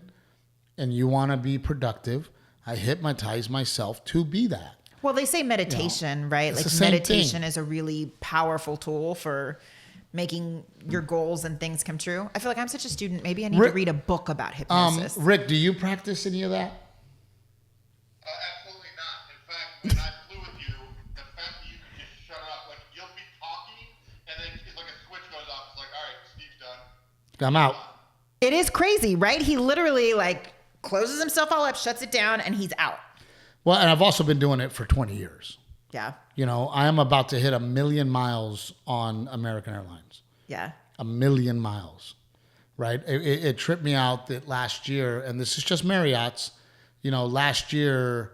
and you want to be productive, I hypnotize myself to be that. Well, they say meditation, right? Like meditation is a really powerful tool for making your goals and things come true. I feel like I'm such a student. Maybe I need to read a book about hypnosis. Rick, do you practice any of that? Absolutely not. In fact, when I flew with you, the fact that you can just shut up, like you'll be talking, and then it's like a switch goes off. It's like, all right, Steve's done. I'm out. It is crazy, right? He literally like closes himself all up, shuts it down, and he's out. Well, and I've also been doing it for 20 years. Yeah. You know, I am about to hit 1 million miles on American Airlines. Yeah. 1 million miles, right? It tripped me out that last year, and this is just Marriott's, you know, last year.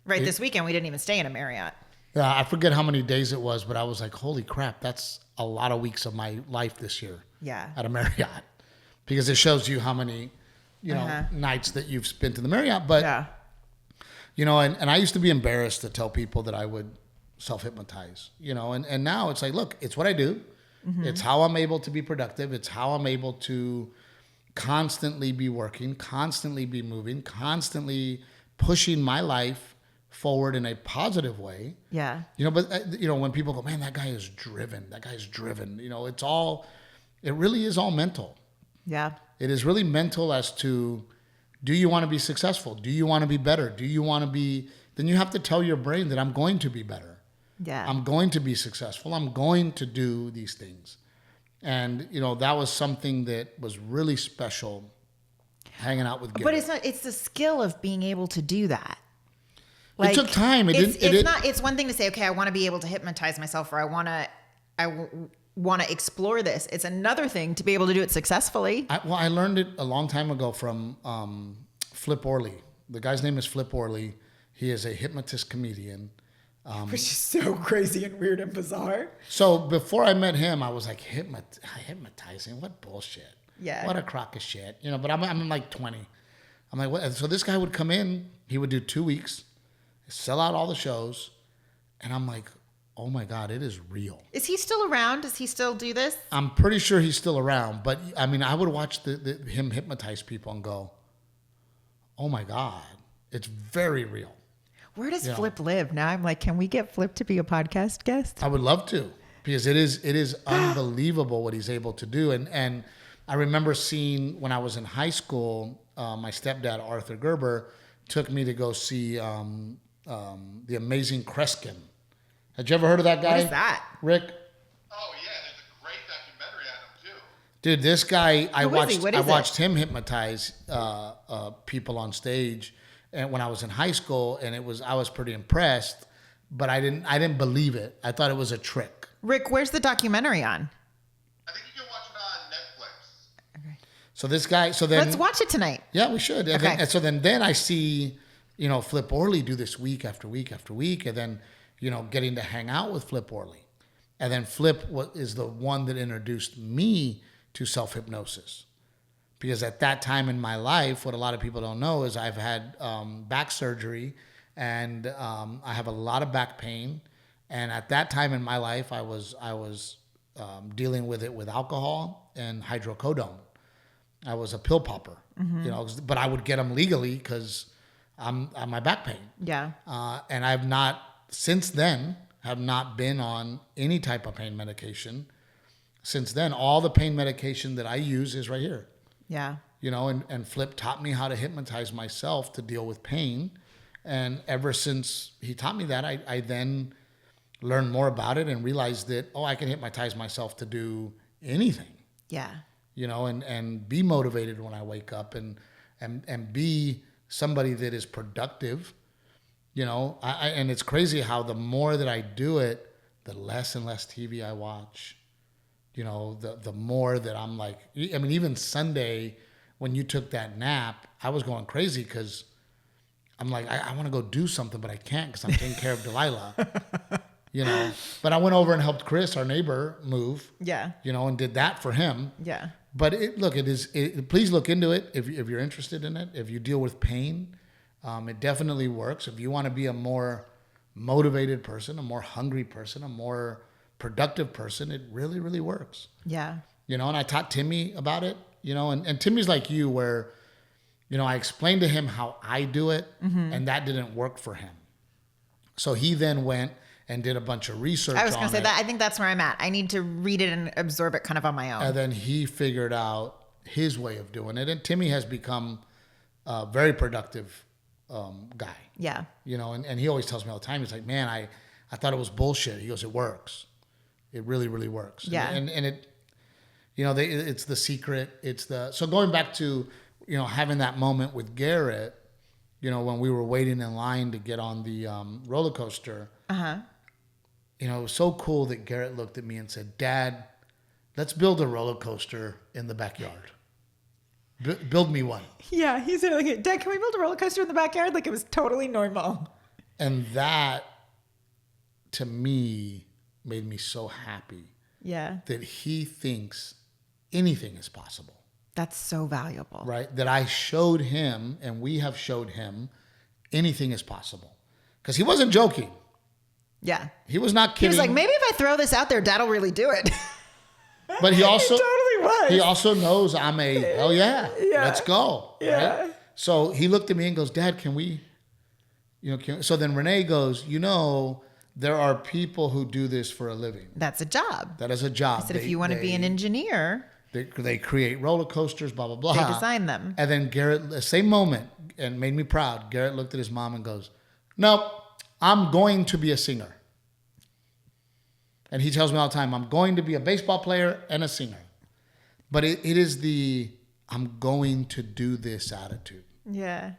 This weekend, we didn't even stay in a Marriott. Yeah, I forget how many days it was, but I was like, holy crap, that's a lot of weeks of my life this year. Yeah. At a Marriott. Because it shows you how many, nights that you've spent in the Marriott. But, you know, and I used to be embarrassed to tell people that I would self-hypnotize, you know, and now it's like, look, it's what I do. Mm-hmm. It's how I'm able to be productive. It's how I'm able to constantly be working, constantly be moving, constantly pushing my life forward in a positive way. Yeah. You know, but, you know, when people go, man, that guy is driven. That guy's driven. You know, it really is all mental. Yeah. It is really mental as to, do you want to be successful? Do you want to be better? Do you want to be, then you have to tell your brain that I'm going to be better. Yeah. I'm going to be successful. I'm going to do these things. And, you know, that was something that was really special hanging out with Garrett. But it's the skill of being able to do that. Like, it took time. It's one thing to say, okay, I want to be able to hypnotize myself, or I want to explore this. It's another thing to be able to do it successfully. I learned it a long time ago from Flip Orley. The guy's name is Flip Orley. He is a hypnotist comedian. Which is so crazy and weird and bizarre. So before I met him, I was like, hypnotizing? What bullshit. Yeah. What a crock of shit. You know, but I'm like 20. I'm like, what? So this guy would come in, he would do 2 weeks, sell out all the shows, and I'm like, oh my God, it is real. Is he still around? Does he still do this? I'm pretty sure he's still around, but I mean, I would watch him hypnotize people and go, oh my God, it's very real. Where does Flip live? Now I'm like, can we get Flip to be a podcast guest? I would love to, because it is unbelievable what he's able to do. And I remember seeing when I was in high school, my stepdad, Arthur Gerber, took me to go see The Amazing Kreskin. Had you ever heard of that guy? What is that? Rick? Oh, yeah. There's a great documentary on him, too. Dude, this guy, I watched him hypnotize people on stage and when I was in high school, and I was pretty impressed, but I didn't believe it. I thought it was a trick. Rick, where's the documentary on? I think you can watch it on Netflix. Okay. So this guy, let's watch it tonight. Yeah, we should. Okay. And so then I see, you know, Flip Orley do this week after week after week, and then, you know, getting to hang out with Flip Orley. And then Flip is the one that introduced me to self-hypnosis. Because at that time in my life, what a lot of people don't know is I've had back surgery, and I have a lot of back pain. And at that time in my life, I was dealing with it with alcohol and hydrocodone. I was a pill popper, you know, but I would get them legally because I'm my back pain. Yeah. And I've not, since then, have not been on any type of pain medication. Since then, all the pain medication that I use is right here. Yeah. You know, and Flip taught me how to hypnotize myself to deal with pain. And ever since he taught me that, I then learned more about it and realized that, I can hypnotize myself to do anything. Yeah. And be motivated when I wake up and be somebody that is productive. And it's crazy how the more that I do it, the less and less TV I watch. The more that I'm like, even Sunday when you took that nap, I was going crazy because I'm like, I want to go do something, but I can't because I'm taking care of Delilah. But I went over and helped Chris, our neighbor, move. Yeah. And did that for him. Yeah. But please look into it if you're interested in it. If you deal with pain, it definitely works. If you want to be a more motivated person, a more hungry person, a more productive person, it really, really works. Yeah. And I taught Timmy about it, and Timmy's like you where, I explained to him how I do it, and that didn't work for him. So he then went and did a bunch of research on it. I was going to say that. I think that's where I'm at. I need to read it and absorb it kind of on my own. And then he figured out his way of doing it. And Timmy has become a very productive guy. Yeah. And he always tells me all the time, he's like, man, I thought it was bullshit. He goes, it works. It really, really works. Yeah. And it, it's the secret. So going back to, having that moment with Garrett, when we were waiting in line to get on the roller coaster. Uh-huh. It was so cool that Garrett looked at me and said, Dad, let's build a roller coaster in the backyard. Build me one. Yeah, he said, like, Dad, can we build a roller coaster in the backyard? Like, it was totally normal. And that, to me, made me so happy. Yeah. That he thinks anything is possible. That's so valuable. Right? That I showed him, and we have showed him, anything is possible. Because he wasn't joking. Yeah. He was not kidding. He was like, maybe if I throw this out there, Dad'll really do it. But he also he totally was. He also knows I'm a hell yeah. Let's go. Yeah. Right? So he looked at me and goes, Dad, can we, so then Renae goes, there are people who do this for a living. That's a job. That is a job. I said, if you want to be an engineer, they create roller coasters, blah, blah, blah. They design them. And then Garrett, the same moment, and made me proud, Garrett looked at his mom and goes, nope, I'm going to be a singer. And he tells me all the time, I'm going to be a baseball player and a singer. But it is the, I'm going to do this attitude. Yeah.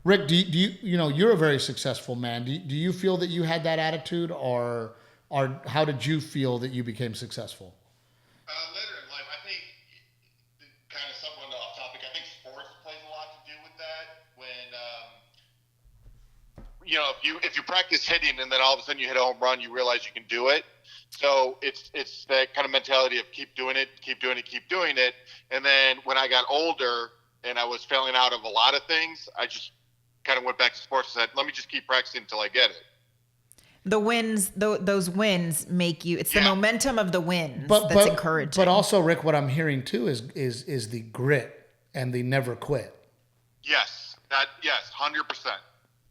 Rick, do you, you're a very successful man. Do you feel that you had that attitude or how did you feel that you became successful? Later in life, I think, kind of somewhat off topic, I think sports plays a lot to do with that. When, if you practice hitting and then all of a sudden you hit a home run, you realize you can do it. So it's that kind of mentality of keep doing it. And then when I got older and I was failing out of a lot of things, I just kind of went back to sports and said, let me just keep practicing until I get it. The wins, those wins make you, it's the momentum of the wins that's encouraging. But also, Rick, what I'm hearing too is the grit and the never quit. Yes, 100%.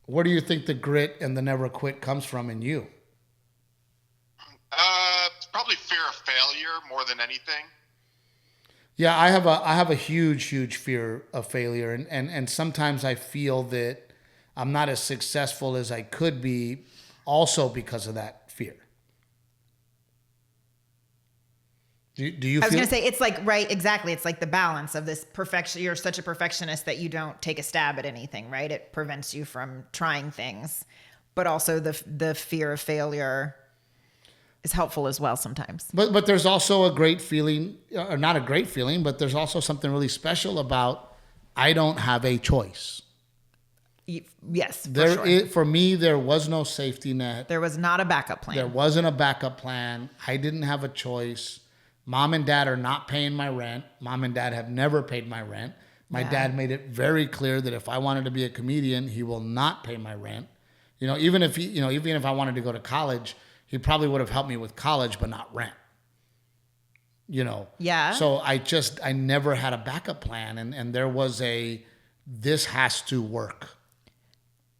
Where do you think the grit and the never quit comes from in you? It's probably fear of failure more than anything. Yeah, I have a huge fear of failure, and sometimes I feel that I'm not as successful as I could be, also because of that fear. Do you? I was going to say it's like right, exactly. It's like the balance of this perfection. You're such a perfectionist that you don't take a stab at anything, right? It prevents you from trying things, but also the fear of failure is helpful as well sometimes. But there's also a great feeling, or not a great feeling, but there's also something really special about I don't have a choice. Yes, for me, there was no safety net. There was not a backup plan. There wasn't a backup plan. I didn't have a choice. Mom and Dad are not paying my rent. Mom and Dad have never paid my rent. My dad made it very clear that if I wanted to be a comedian, he will not pay my rent. Even if I wanted to go to college, he probably would have helped me with college, but not rent. Yeah. So I never had a backup plan, and there was this has to work.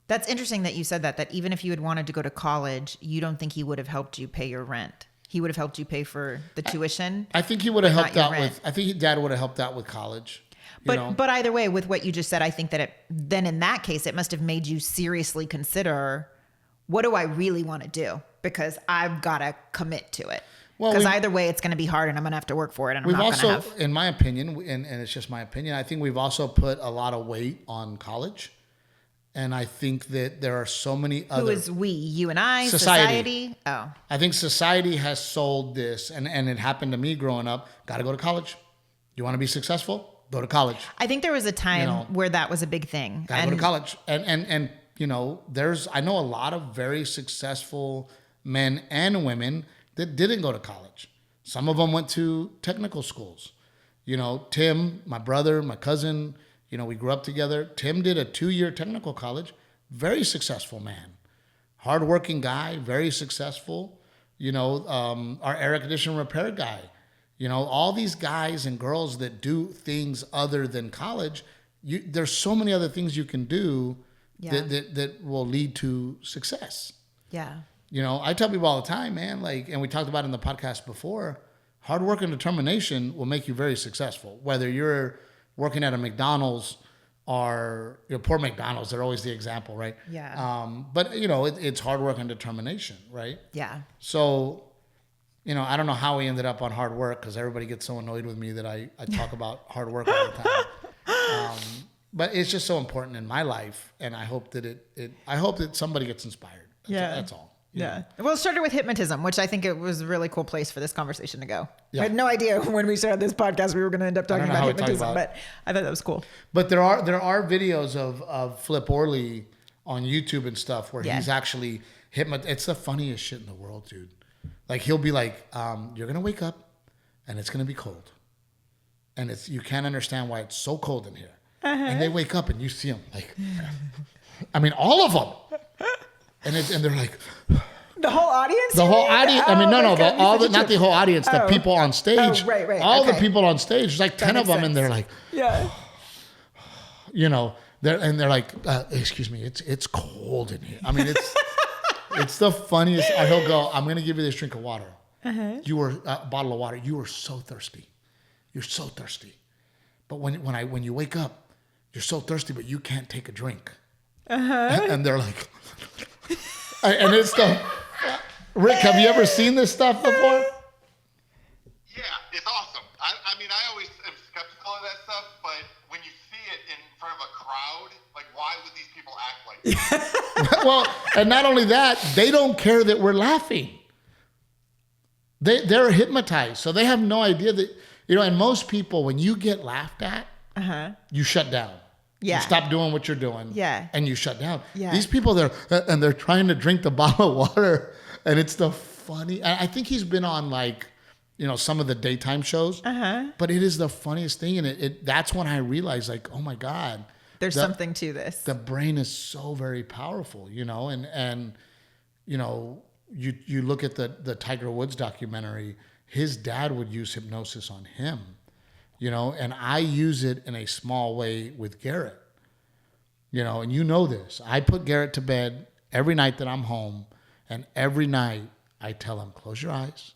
That's interesting that you said that even if you had wanted to go to college, you don't think he would have helped you pay your rent. He would have helped you pay for the tuition. I think he would have helped out with. I think Dad would have helped out with college. But either way, with what you just said, I think that then in that case, it must have made you seriously consider what do I really want to do? Because I've got to commit to it. Well, because either way, it's going to be hard and I'm going to have to work for it. And we've also, in my opinion, and it's just my opinion, I think we've also put a lot of weight on college. And I think that there are so many other... Who is we? You and I? Society? Oh. I think society has sold this, and it happened to me growing up. Got to go to college. You want to be successful? Go to college. I think there was a time where that was a big thing. Got to go to college. And you know, I know a lot of very successful men and women that didn't go to college. Some of them went to technical schools. You know, Tim, my brother, my cousin, you know, we grew up together. Tim did a 2-year technical college. Very successful man. Hardworking guy, very successful. You know, our air conditioning repair guy. You know, all these guys and girls that do things other than college, there's so many other things you can do that will lead to success. Yeah. You know, I tell people all the time, man, like, and we talked about it in the podcast before, hard work and determination will make you very successful. Whether you're working at a McDonald's or, you know, poor McDonald's, they're always the example, right? Yeah. But, you know, it's hard work and determination, right? Yeah. So, you know, I don't know how we ended up on hard work because everybody gets so annoyed with me that I talk about hard work all the time. But it's just so important in my life, and I hope that I hope that somebody gets inspired. That's all. Yeah. Well, it started with hypnotism, which I think it was a really cool place for this conversation to go. Yeah. I had no idea when we started this podcast we were going to end up talking about hypnotism, but I thought that was cool. But there are videos of Flip Orley on YouTube and stuff where he's actually it's the funniest shit in the world, dude. Like he'll be like, you're going to wake up and it's going to be cold. And you can't understand why it's so cold in here. And they wake up and you see them like, I mean, all of them. And they're like... The whole audience? The whole audience. I mean, not the whole audience, the people on stage. Oh, right. All the people on stage. There's like 10 of them, and they're like... Yeah. You know, they're like, excuse me, it's cold in here. I mean, it's the funniest. He'll go, I'm going to give you this drink of water. You were a bottle of water. You were so thirsty. You're so thirsty. But when you wake up, you're so thirsty, but you can't take a drink. And they're like... And it's the... Rick, have you ever seen this stuff before? Yeah, it's awesome. I mean, I always am skeptical of that stuff, but when you see it in front of a crowd, like, why would these people act like that? Well, and not only that, they don't care that we're laughing. They're hypnotized, so they have no idea that, you know, and most people, when you get laughed at, you shut down. Yeah. You stop doing what you're doing. Yeah. And you shut down. Yeah. These people, they're trying to drink the bottle of water, and it's the funny. I think he's been on, like, you know, some of the daytime shows. But it is the funniest thing, and that's when I realized, like, oh my God, there's something to this. The brain is so very powerful, you know, and you know, you look at the Tiger Woods documentary. His dad would use hypnosis on him. You know, and I use it in a small way with Garrett. You know, and you know this. I put Garrett to bed every night that I'm home, and every night I tell him, close your eyes.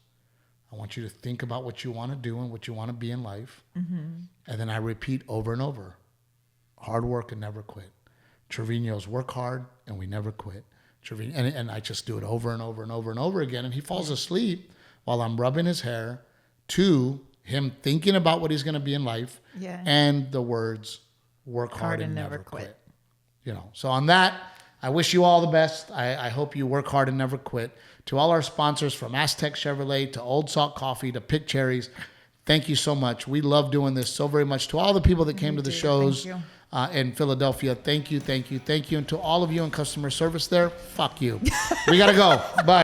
I want you to think about what you want to do and what you want to be in life. And then I repeat over and over, hard work and never quit. Trevino's work hard and we never quit. Trevino, and I just do it over and over and over and over again. And he falls asleep while I'm rubbing his hair to him thinking about what he's going to be in life, and the words work hard and never quit. You know, so on that, I wish you all the best. I hope you work hard and never quit. To all our sponsors, from Aztec Chevrolet to Old Salt Coffee to Pick Cherries, thank you so much. We love doing this so very much. To all the people that came to the shows in Philadelphia, thank you. And to all of you in customer service there, fuck you. We got to go. Bye.